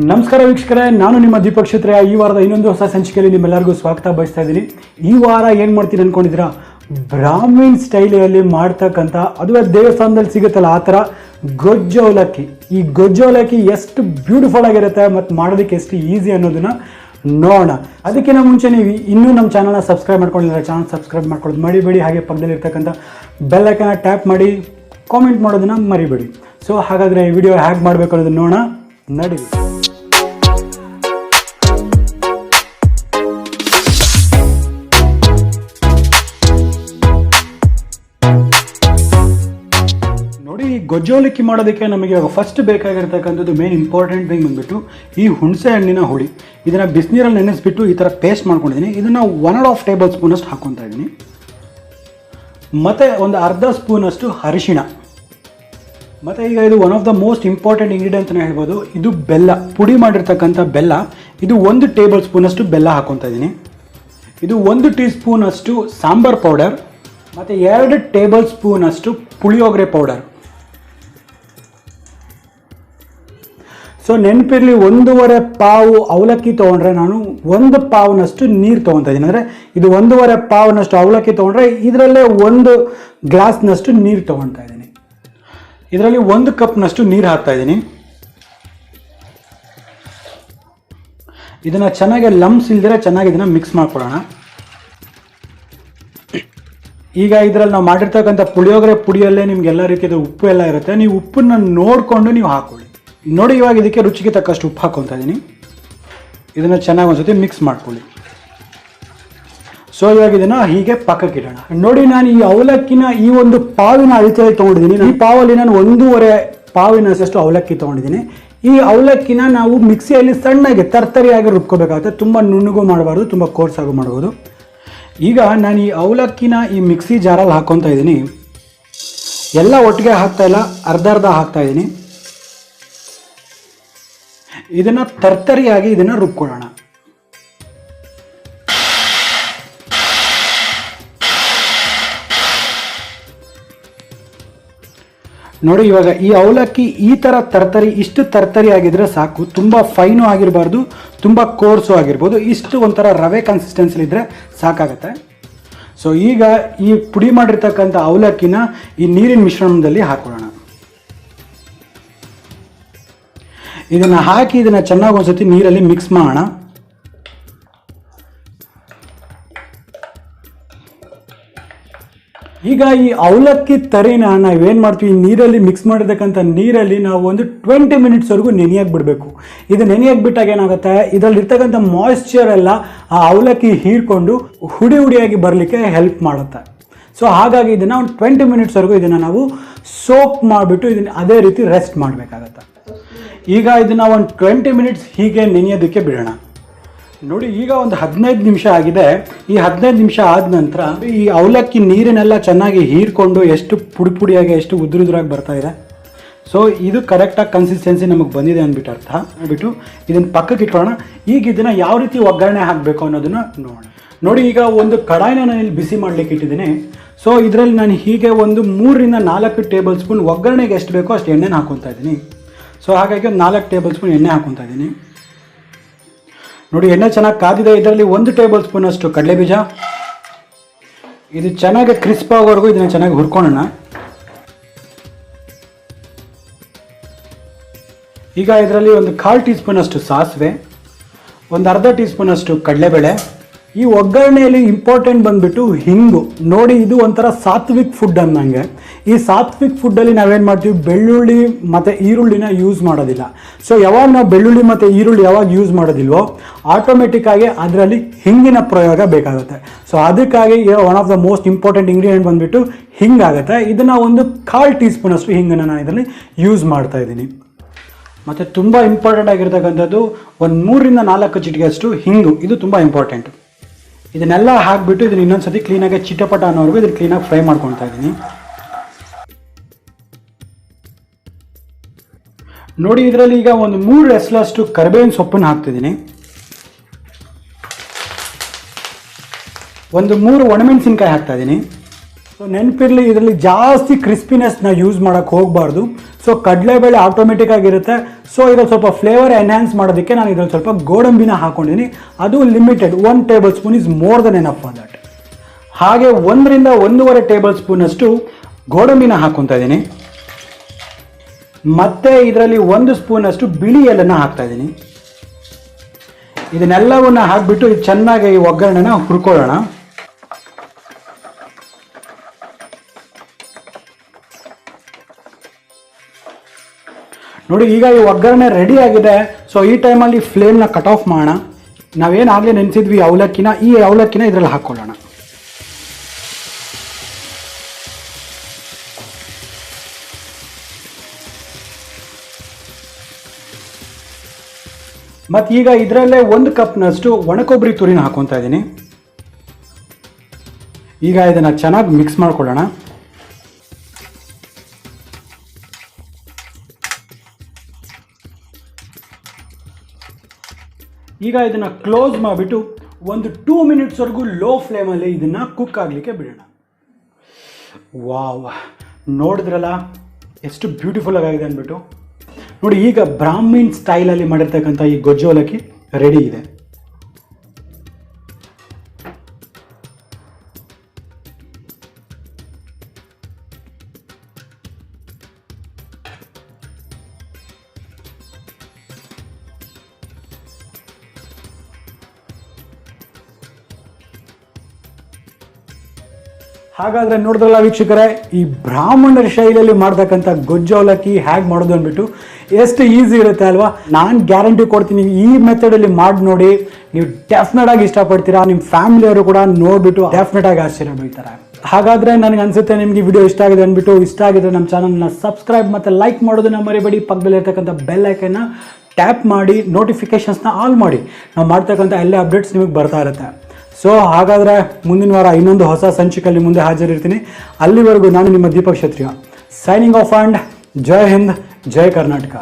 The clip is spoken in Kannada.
ನಮಸ್ಕಾರ ವೀಕ್ಷಕರೇ, ನಾನು ನಿಮ್ಮ ದೀಪಕ್ ಈ ವಾರದ ಇನ್ನೊಂದು ಹೊಸ ಸಂಚಿಕೆಯಲ್ಲಿ ನಿಮ್ಮೆಲ್ಲರಿಗೂ ಸ್ವಾಗತ ಬಯಸ್ತಾ ಇದ್ದೀನಿ. ಈ ವಾರ ಏನು ಮಾಡ್ತೀನಿ ಅಂದ್ಕೊಂಡಿದ್ದೀರಾ? ಬ್ರಾಹ್ಮಿನ್ ಸ್ಟೈಲಲ್ಲಿ ಮಾಡ್ತಕ್ಕಂಥ, ಅದುವೇ ದೇವಸ್ಥಾನದಲ್ಲಿ ಸಿಗುತ್ತಲ್ಲ ಆ ಥರ ಗೊಜ್ಜು ಅವಲಕ್ಕಿ. ಈ ಗೊಜ್ಜು ಅವಲಕ್ಕಿ ಎಷ್ಟು ಬ್ಯೂಟಿಫುಲ್ ಆಗಿರುತ್ತೆ ಮತ್ತು ಮಾಡೋದಕ್ಕೆ ಎಷ್ಟು ಈಸಿ ಅನ್ನೋದನ್ನು ನೋಡೋಣ. ಅದಕ್ಕಿಂತ ಮುಂಚೆ ನೀವು ಇನ್ನೂ ನಮ್ಮ ಚಾನಲ್ನ ಸಬ್ಸ್ಕ್ರೈಬ್ ಮಾಡ್ಕೊಂಡಿದ್ದಾರೆ, ಚಾನಲ್ ಸಬ್ಸ್ಕ್ರೈಬ್ ಮಾಡ್ಕೊಳ್ಳೋದು ಮರಿಬೇಡಿ. ಹಾಗೆ ಪಕ್ಕದಲ್ಲಿರ್ತಕ್ಕಂಥ ಬೆಲ್ ಐಕಾನ್ನ ಟ್ಯಾಪ್ ಮಾಡಿ ಕಾಮೆಂಟ್ ಮಾಡೋದನ್ನು ಮರಿಬೇಡಿ. ಸೊ ಹಾಗಾದರೆ ಈ ವಿಡಿಯೋ ಹೇಗೆ ಮಾಡಬೇಕು ಅನ್ನೋದನ್ನು ನೋಡೋಣ, ನಡೀರಿ. ನೋಡಿ, ಈ ಗೊಜ್ಜು ಅವಲಕ್ಕಿ ಮಾಡೋದಕ್ಕೆ ನಮಗೆ ಇವಾಗ ಫಸ್ಟ್ ಬೇಕಾಗಿರ್ತಕ್ಕಂಥದ್ದು ಮೇನ್ ಇಂಪಾರ್ಟೆಂಟ್ ಥಿಂಗ್ ಬಂದುಬಿಟ್ಟು ಈ ಹುಣಸೆ ಹಣ್ಣಿನ ಹುಳಿ. ಇದನ್ನು ಬಿಸಿನೀರಲ್ಲಿ ನೆನೆಸ್ಬಿಟ್ಟು ಈ ಥರ ಪೇಸ್ಟ್ ಮಾಡ್ಕೊಂಡಿದ್ದೀನಿ. ಇದನ್ನು 1.5 ಟೇಬಲ್ ಸ್ಪೂನಷ್ಟು ಹಾಕ್ಕೊತಾ ಇದ್ದೀನಿ. ಮತ್ತು ಒಂದು ಅರ್ಧ ಸ್ಪೂನಷ್ಟು ಅರಿಶಿಣ. ಮತ್ತು ಈಗ ಇದು one of the most important ingredient ಅಂತಲೇ ಹೇಳ್ಬೋದು. ಇದು ಬೆಲ್ಲ, ಪುಡಿ ಮಾಡಿರ್ತಕ್ಕಂಥ ಬೆಲ್ಲ. ಇದು 1 ಟೇಬಲ್ ಸ್ಪೂನಷ್ಟು ಬೆಲ್ಲ ಹಾಕ್ಕೊತಾ ಇದ್ದೀನಿ. ಇದು 1 ಟೀ ಸ್ಪೂನಷ್ಟು ಸಾಂಬಾರ್ ಪೌಡರ್ ಮತ್ತು 2 ಟೇಬಲ್ ಸ್ಪೂನಷ್ಟು ಪುಳಿಯೋಗರೆ ಪೌಡರ್. ಸೊ ನೆನಪಿರಲಿ, 1.5 ಪಾವು ಅವಲಕ್ಕಿ ತೊಗೊಂಡ್ರೆ ನಾನು 1 ಪಾವ್ನಷ್ಟು ನೀರು ತೊಗೊತಾ ಇದ್ದೀನಿ. ಅಂದರೆ ಇದು 1.5 ಪಾವ್ನಷ್ಟು ಅವಲಕ್ಕಿ ತೊಗೊಂಡ್ರೆ ಇದರಲ್ಲೇ 1 ಗ್ಲಾಸ್ನಷ್ಟು ನೀರು ತೊಗೊತಾ ಇದ್ದೀನಿ. ಇದರಲ್ಲಿ 1 ಕಪ್ನಷ್ಟು ನೀರು ಹಾಕ್ತಾ ಇದ್ದೀನಿ. ಇದನ್ನು ಚೆನ್ನಾಗಿ ಲಂಪ್ಸ್ ಇಲ್ದಿರ ಚೆನ್ನಾಗಿ ಇದನ್ನು ಮಿಕ್ಸ್ ಮಾಡ್ಕೊಳ್ಳೋಣ. ಈಗ ಇದರಲ್ಲಿ ನಾವು ಮಾಡಿರ್ತಕ್ಕಂಥ ಪುಳಿಯೋಗರೆ ಪುಡಿಯಲ್ಲೇ ನಿಮ್ಗೆ ಎಲ್ಲ ರೀತಿಯ ಉಪ್ಪು ಎಲ್ಲ ಇರುತ್ತೆ. ನೀವು ಉಪ್ಪನ್ನು ನೋಡಿಕೊಂಡು ನೀವು ಹಾಕ್ಕೊಳ್ಳಿ. ನೋಡಿ, ಇವಾಗ ಇದಕ್ಕೆ ರುಚಿಗೆ ತಕ್ಕಷ್ಟು ಉಪ್ಪು ಹಾಕ್ಕೊತಾ ಇದ್ದೀನಿ. ಇದನ್ನು ಚೆನ್ನಾಗಿ ಒಂದ್ಸತಿ ಮಿಕ್ಸ್ ಮಾಡ್ಕೊಳ್ಳಿ. ಸೊ ಇವಾಗ ಇದನ್ನು ಹೀಗೆ ಪಕ್ಕಕ್ಕೆ ಇಡೋಣ. ನೋಡಿ, ನಾನು ಈ ಅವಲಕ್ಕಿನ ಈ ಒಂದು ಪಾವಿನ ಅಳತೆಯಲ್ಲಿ ತೊಗೊಂಡಿದ್ದೀನಿ. ಈ ಪಾವಲ್ಲಿ ನಾನು 1.5 ಪಾವಿನಷ್ಟು ಅವಲಕ್ಕಿ ತೊಗೊಂಡಿದ್ದೀನಿ. ಈ ಅವಲಕ್ಕಿನ ನಾವು ಮಿಕ್ಸಿಯಲ್ಲಿ ಸಣ್ಣಗೆ ತರ್ತರಿಯಾಗಿ ರುಬ್ಕೋಬೇಕಾಗುತ್ತೆ. ತುಂಬ ನುಣ್ಣಗೂ ಮಾಡಬಾರ್ದು, ತುಂಬ ಕೋರ್ಸಾಗೂ ಮಾಡ್ಬೋದು. ಈಗ ನಾನು ಈ ಅವಲಕ್ಕಿನ ಈ ಮಿಕ್ಸಿ ಜಾರಲ್ಲಿ ಹಾಕ್ಕೊತಾ ಇದ್ದೀನಿ. ಎಲ್ಲ ಒಟ್ಟಿಗೆ ಹಾಕ್ತಾ ಇಲ್ಲ, ಅರ್ಧ ಹಾಕ್ತಾ ಇದ್ದೀನಿ. ಇದನ್ನು ತರ್ತರಿಯಾಗಿ ಇದನ್ನು ರುಬ್ಕೊಳ್ಳೋಣ. ನೋಡಿ, ಇವಾಗ ಈ ಅವಲಕ್ಕಿ ಈ ಥರ ಇಷ್ಟು ತರ್ತರಿ ಆಗಿದ್ರೆ ಸಾಕು. ತುಂಬ ಫೈನು ಆಗಿರಬಾರ್ದು, ತುಂಬ ಕೋರ್ಸು ಆಗಿರ್ಬೋದು. ಇಷ್ಟು ಒಂಥರ ರವೆ ಕನ್ಸಿಸ್ಟೆನ್ಸಿಲಿ ಇದ್ದರೆ ಸಾಕಾಗತ್ತೆ. ಸೊ ಈಗ ಈ ಪುಡಿ ಮಾಡಿರ್ತಕ್ಕಂಥ ಅವಲಕ್ಕಿನ ಈ ನೀರಿನ ಮಿಶ್ರಣದಲ್ಲಿ ಹಾಕೊಳ್ಳೋಣ. ಇದನ್ನು ಹಾಕಿ ಇದನ್ನು ಚೆನ್ನಾಗಿ ಒಂದ್ಸತಿ ನೀರಲ್ಲಿ ಮಿಕ್ಸ್ ಮಾಡೋಣ. ಈಗ ಈ ಅವಲಕ್ಕಿ ತರಿನ ನಾವೇನು ಮಾಡ್ತೀವಿ, ನೀರಲ್ಲಿ ಮಿಕ್ಸ್ ಮಾಡಿರ್ತಕ್ಕಂಥ ನೀರಲ್ಲಿ ನಾವು ಒಂದು 20 ಮಿನಿಟ್ಸ್ವರೆಗೂ ನೆನೆಯಕ್ಕೆ ಬಿಡಬೇಕು. ಇದು ನೆನೆಯಕ್ಕೆ ಬಿಟ್ಟಾಗ ಏನಾಗುತ್ತೆ, ಇದರಲ್ಲಿರ್ತಕ್ಕಂಥ ಮಾಯಿಶ್ಚರ್ ಎಲ್ಲ ಆ ಅವಲಕ್ಕಿ ಹೀರ್ಕೊಂಡು ಹುಡಿಯಾಗಿ ಬರಲಿಕ್ಕೆ ಹೆಲ್ಪ್ ಮಾಡುತ್ತೆ. ಸೊ ಹಾಗಾಗಿ ಇದನ್ನು ಒಂದು 20 ಮಿನಿಟ್ಸ್ವರೆಗೂ ಇದನ್ನು ನಾವು ಸೋಕ್ ಮಾಡಿಬಿಟ್ಟು ಇದನ್ನು ಅದೇ ರೀತಿ ರೆಸ್ಟ್ ಮಾಡಬೇಕಾಗತ್ತೆ. ಈಗ ಇದನ್ನು ಒಂದು 20 ಮಿನಿಟ್ಸ್ ಹೀಗೆ ನೆನೆಯೋದಕ್ಕೆ ಬಿಡೋಣ. ನೋಡಿ, ಈಗ ಒಂದು 15 ನಿಮಿಷ ಆಗಿದೆ. ಈ 15 ನಿಮಿಷ ಆದ ನಂತರ ಈ ಅವಲಕ್ಕಿ ನೀರನ್ನೆಲ್ಲ ಚೆನ್ನಾಗಿ ಹೀರ್ಕೊಂಡು ಎಷ್ಟು ಪುಡಿಯಾಗಿ ಎಷ್ಟು ಉದುರಾಗಿ ಬರ್ತಾ ಇದೆ. ಸೊ ಇದು ಕರೆಕ್ಟಾಗಿ ಕನ್ಸಿಸ್ಟೆನ್ಸಿ ನಮಗೆ ಬಂದಿದೆ ಅಂದ್ಬಿಟ್ಟು ಅರ್ಥ. ಅಂದ್ಬಿಟ್ಟು ಇದನ್ನು ಪಕ್ಕಕ್ಕೆ ಇಟ್ಕೊಳ್ಳೋಣ. ಈಗ ಇದನ್ನು ಯಾವ ರೀತಿ ಒಗ್ಗರಣೆ ಹಾಕಬೇಕು ಅನ್ನೋದನ್ನು ನೋಡೋಣ. ನೋಡಿ, ಈಗ ಒಂದು ಕಡಾಯಿನ ನಾನು ಇಲ್ಲಿ ಬಿಸಿ ಮಾಡಲಿಕ್ಕೆ ಇಟ್ಟಿದ್ದೀನಿ. ಸೊ ಇದರಲ್ಲಿ ನಾನು ಹೀಗೆ ಒಂದು 3 ರಿಂದ 4 ಟೇಬಲ್ ಸ್ಪೂನ್ ಒಗ್ಗರಣೆಗೆ ಎಷ್ಟು ಬೇಕೋ ಅಷ್ಟು ಎಣ್ಣೆನ ಹಾಕ್ಕೊತಾ ಇದ್ದೀನಿ. ಸೊ ಹಾಗಾಗಿ ಒಂದು 4 ಟೇಬಲ್ ಸ್ಪೂನ್ ಎಣ್ಣೆ ಹಾಕ್ಕೊತಾ ಇದ್ದೀನಿ. ನೋಡಿ, ಎಣ್ಣೆ ಚೆನ್ನಾಗಿ ಕಾದಿದೆ. ಇದರಲ್ಲಿ 1 ಟೇಬಲ್ ಸ್ಪೂನ್ ಅಷ್ಟು ಕಡಲೆಬೀಜ. ಇದು ಚೆನ್ನಾಗಿ ಕ್ರಿಸ್ಪ್ ಆಗೋವರೆಗೂ ಇದನ್ನು ಚೆನ್ನಾಗಿ ಹುರ್ಕೊಳ್ಳೋಣ. ಈಗ ಇದರಲ್ಲಿ ಒಂದು 1/4 ಟೀ ಸ್ಪೂನ್ ಅಷ್ಟು ಸಾಸಿವೆ, ಒಂದು ಅರ್ಧ ಟೀ ಸ್ಪೂನ್ ಅಷ್ಟು ಕಡಲೆಬೇಳೆ. ಈ ಒಗ್ಗರಣೆಯಲ್ಲಿ ಇಂಪಾರ್ಟೆಂಟ್ ಬಂದುಬಿಟ್ಟು ಹಿಂಗು. ನೋಡಿ, ಇದು ಒಂಥರ ಸಾತ್ವಿಕ್ ಫುಡ್ ಅನ್ನಂಗೆ. ಈ ಸಾತ್ವಿಕ್ ಫುಡ್ಡಲ್ಲಿ ನಾವೇನು ಮಾಡ್ತೀವಿ, ಬೆಳ್ಳುಳ್ಳಿ ಮತ್ತು ಈರುಳ್ಳಿನ ಯೂಸ್ ಮಾಡೋದಿಲ್ಲ. ಸೊ ಯಾವಾಗ ನಾವು ಬೆಳ್ಳುಳ್ಳಿ ಮತ್ತು ಈರುಳ್ಳಿ ಯಾವಾಗ ಯೂಸ್ ಮಾಡೋದಿಲ್ವೋ ಆಟೋಮೆಟಿಕ್ಕಾಗಿ ಅದರಲ್ಲಿ ಹಿಂಗಿನ ಪ್ರಯೋಗ ಬೇಕಾಗುತ್ತೆ. ಸೊ ಅದಕ್ಕಾಗಿ one of the most important ingredient ಬಂದುಬಿಟ್ಟು ಹಿಂಗಾಗುತ್ತೆ. ಇದನ್ನು ಒಂದು 1/4 ಟೀ ಸ್ಪೂನ್ ಅಷ್ಟು ಹಿಂಗನ್ನು ನಾನು ಇದರಲ್ಲಿ ಯೂಸ್ ಮಾಡ್ತಾ ಇದ್ದೀನಿ. ಮತ್ತು ತುಂಬ ಇಂಪಾರ್ಟೆಂಟ್ ಆಗಿರ್ತಕ್ಕಂಥದ್ದು ಒಂದು 3 ರಿಂದ 4 ಚಿಟಿಕೆ ಅಷ್ಟು ಹಿಂಗು. ಇದು ತುಂಬ ಇಂಪಾರ್ಟೆಂಟ್. ಇದನ್ನೆಲ್ಲ ಹಾಕಿಬಿಟ್ಟು ಇದನ್ನು ಇನ್ನೊಂದು ಸತಿ ಕ್ಲೀನಾಗಿ ಚಿಟಪಟ ಅನ್ನೋವರೆಗೂ ಇದನ್ನು ಕ್ಲೀನಾಗಿ ಫ್ರೈ ಮಾಡ್ಕೊತಾ ಇದ್ದೀನಿ. ನೋಡಿ, ಇದರಲ್ಲಿ ಈಗ ಒಂದು 3 ಎಸಳಷ್ಟು ಕರಿಬೇವಿನ ಸೊಪ್ಪನ್ನು ಹಾಕ್ತಿದ್ದೀನಿ. ಒಂದು 3 ಒಣಮೆಣಸಿನ್ಕಾಯಿ ಹಾಕ್ತಾ ಇದ್ದೀನಿ. ಸೊ ಸೊ ನೆನಪಿರಲಿ, ಇದರಲ್ಲಿ ಜಾಸ್ತಿ ಕ್ರಿಸ್ಪಿನೆಸ್ನ ಯೂಸ್ ಮಾಡೋಕ್ಕೆ ಹೋಗಬಾರ್ದು. ಸೊ ಕಡಲೆಬೇಳೆ ಆಟೋಮೆಟಿಕ್ ಆಗಿರುತ್ತೆ. ಸೊ ಇದರಲ್ಲಿ ಸ್ವಲ್ಪ ಫ್ಲೇವರ್ ಎನ್ಹ್ಯಾನ್ಸ್ ಮಾಡೋದಕ್ಕೆ ನಾನು ಇದರಲ್ಲಿ ಸ್ವಲ್ಪ ಗೋಡಂಬಿನ ಹಾಕೊಂಡಿದ್ದೀನಿ. ಅದು limited, 1 table spoon is more than enough for that. ಹಾಗೆ 1 ರಿಂದ 1.5 ಟೇಬಲ್ ಸ್ಪೂನಷ್ಟು ಗೋಡಂಬಿನ ಹಾಕ್ಕೊತಾ ಇದ್ದೀನಿ. ಮತ್ತು ಇದರಲ್ಲಿ 1 ಸ್ಪೂನಷ್ಟು ಬಿಳಿ ಎಳ್ಳನ್ನು ಹಾಕ್ತಾ ಇದ್ದೀನಿ. ಇದನ್ನೆಲ್ಲವನ್ನ ಹಾಕಿಬಿಟ್ಟು ಚೆನ್ನಾಗಿ ಈ ಒಗ್ಗರಣೆನ ಹುರ್ಕೊಳ್ಳೋಣ. ನೋಡಿ, ಈಗ ಈ ಒಗ್ಗರಣೆ ರೆಡಿ ಆಗಿದೆ. ಸೊ ಈ ಟೈಮಲ್ಲಿ ಫ್ಲೇಮ್ನ ಕಟ್ ಆಫ್ ಮಾಡೋಣ. ನಾವೇನಾಗಲೇ ನೆನೆಸಿದ್ವಿ ಅವಲಕ್ಕಿನ, ಈ ಅವಲಕ್ಕಿನ ಇದರಲ್ಲಿ ಹಾಕ್ಕೊಳ್ಳೋಣ. ಮತ್ತು ಈಗ ಇದರಲ್ಲೇ 1 ಕಪ್ನಷ್ಟು ಒಣಕೊಬ್ಬರಿ ತುರಿನ ಹಾಕ್ಕೊತಾ ಇದ್ದೀನಿ. ಈಗ ಇದನ್ನು ಚೆನ್ನಾಗಿ ಮಿಕ್ಸ್ ಮಾಡ್ಕೊಳ್ಳೋಣ. ಈಗ ಇದನ್ನು ಕ್ಲೋಸ್ ಮಾಡಿಬಿಟ್ಟು ಒಂದು 2 ಮಿನಿಟ್ಸ್ವರೆಗೂ ಲೋ ಫ್ಲೇಮಲ್ಲಿ ಇದನ್ನು ಕುಕ್ ಆಗಲಿಕ್ಕೆ ಬಿಡೋಣ. ವಾವ್, ನೋಡಿದ್ರಲ್ಲ ಎಷ್ಟು ಬ್ಯೂಟಿಫುಲ್ ಆಗಿದೆ ಅಂದ್ಬಿಟ್ಟು. ನೋಡಿ, ಈಗ ಬ್ರಾಹ್ಮಿನ್ ಸ್ಟೈಲಲ್ಲಿ ಮಾಡಿರ್ತಕ್ಕಂಥ ಈ ಗೊಜ್ಜು ಅವಲಕ್ಕಿ ರೆಡಿ ಇದೆ. ಹಾಗಾದರೆ ನೋಡಿದ್ರಲ್ಲ ವೀಕ್ಷಕರೇ, ಈ ಬ್ರಾಹ್ಮಣರ ಶೈಲಿಯಲ್ಲಿ ಮಾಡ್ತಕ್ಕಂಥ ಗೊಜ್ಜು ಅವಲಕ್ಕಿ ಹೇಗೆ ಮಾಡೋದು ಅಂದ್ಬಿಟ್ಟು ಎಷ್ಟು ಈಸಿ ಇರುತ್ತೆ ಅಲ್ವಾ. ನಾನು ಗ್ಯಾರಂಟಿ ಕೊಡ್ತೀನಿ, ಈ ಮೆಥಡಲ್ಲಿ ಮಾಡಿ ನೋಡಿ, ನೀವು ಡೆಫಿನೆಟ್ ಆಗಿ ಇಷ್ಟಪಡ್ತೀರಾ. ನಿಮ್ಮ ಫ್ಯಾಮಿಲಿಯವರು ಕೂಡ ನೋಡಿಬಿಟ್ಟು ಡೆಫಿನೆಟ್ ಆಗಿ ಆಶ್ಚರ್ಯ ಬೀಳ್ತಾರೆ. ಹಾಗಾದರೆ ನನಗೆ ಅನಿಸುತ್ತೆ ನಿಮಗೆ ವಿಡಿಯೋ ಇಷ್ಟ ಆಗಿದೆ ಅಂದ್ಬಿಟ್ಟು, ಇಷ್ಟ ಆಗಿದ್ರೆ ನಮ್ಮ ಚಾನಲ್ನ ಸಬ್ಸ್ಕ್ರೈಬ್ ಮತ್ತು ಲೈಕ್ ಮಾಡೋದನ್ನ ಮರಿಬೇಡಿ. ಪಕ್ಕದಲ್ಲಿರ್ತಕ್ಕಂಥ ಬೆಲ್ ಐಕನ್ನ ಟ್ಯಾಪ್ ಮಾಡಿ ನೋಟಿಫಿಕೇಷನ್ಸ್ನ ಆಲ್ ಮಾಡಿ. ನಾವು ಮಾಡ್ತಕ್ಕಂಥ ಎಲ್ಲ ಅಪ್ಡೇಟ್ಸ್ ನಿಮಗೆ ಬರ್ತಾ ಇರುತ್ತೆ. ಸೊ ಹಾಗಾದರೆ ಮುಂದಿನ ವಾರ ಇನ್ನೊಂದು ಹೊಸ ಸಂಚಿಕೆಯಲ್ಲಿ ಮುಂದೆ ಹಾಜರಿರ್ತೀನಿ. ಅಲ್ಲಿವರೆಗೂ ನಾನು ನಿಮ್ಮ Deepak Kshatriya, signing off and Jai Hind, Jai Karnataka.